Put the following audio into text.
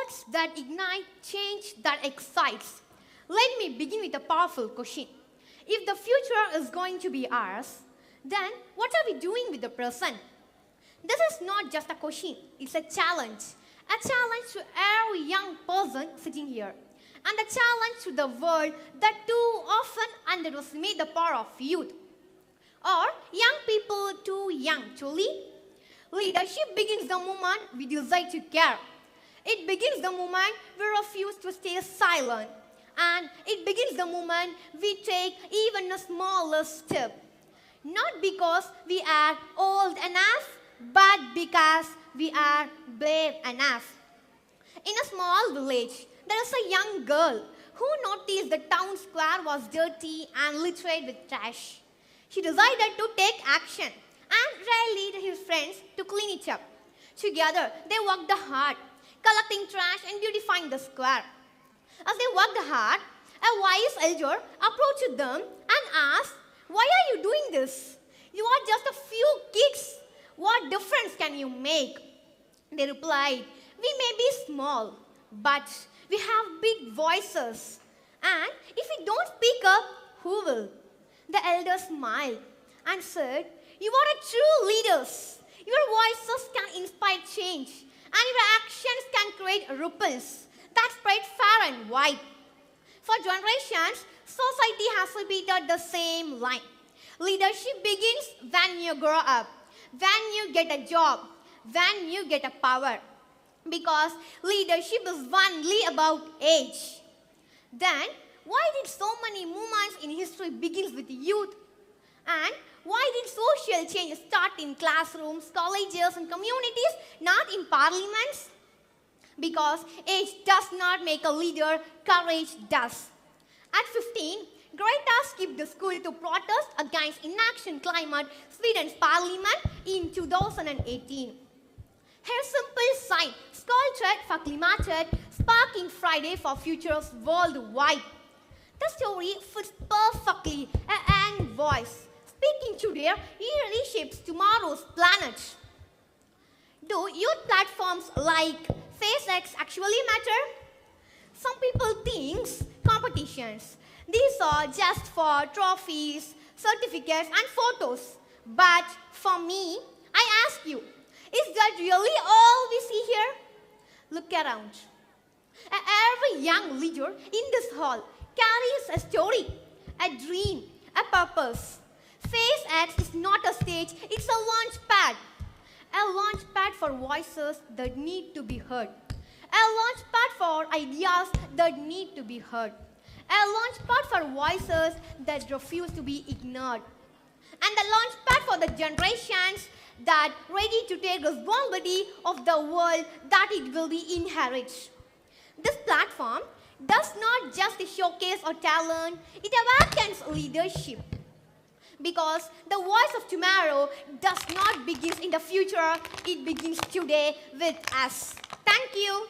Words that ignite, change that excites. Let me begin with a powerful question. If the future is going to be ours, then what are we doing with the present? This is not just a question, it's a challenge. A challenge to every young person sitting here. And a challenge to the world that too often underestimate the power of youth. Or young people too young to lead. Leadership begins the moment we decide to care. It begins the moment we refuse to stay silent. And it begins the moment we take even a smallest step. Not because we are old enough, but because we are brave enough. In a small village, there is a young girl who noticed the town square was dirty and littered with trash. She decided to take action and rallied his friends to clean it up. Together, they worked hard, collecting trash and beautifying the square. As they worked hard, a wise elder approached them and asked, "Why are you doing this? You are just a few kids. What difference can you make?" They replied, "We may be small, but we have big voices. And if we don't speak up, who will?" The elder smiled and said, "You are a true leaders. Your voices can inspire change, and your actions can create ripples that spread far and wide." For generations, society has repeated the same line. Leadership begins when you grow up, when you get a job, when you get a power. Because leadership is only about age. Then, why did so many movements in history begin with youth? And why did social change start in classrooms, colleges, and communities, not in parliaments? Because age does not make a leader, courage does. At 15, Greta skipped the school to protest against inaction climate Sweden's parliament in 2018. Her simple sign, Skulpturet for Klimatet, sparking Friday for futures worldwide. The story fits perfectly a young voice, speaking today, it reshapes tomorrow's planet. Do youth platforms like FaceX actually matter? Some people think competitions. These are just for trophies, certificates, and photos. But for me, I ask you, is that really all we see here? Look around. Every young leader in this hall carries a story, a dream, a purpose. FaceX is not a stage, it's a launch pad. A launch pad for voices that need to be heard. A launch pad for ideas that need to be heard. A launch pad for voices that refuse to be ignored. And a launch pad for the generations that are ready to take responsibility of the world that it will be inherit. This platform does not just showcase our talent, it awakens leadership. Because the voice of tomorrow does not begin in the future, it begins today with us. Thank you.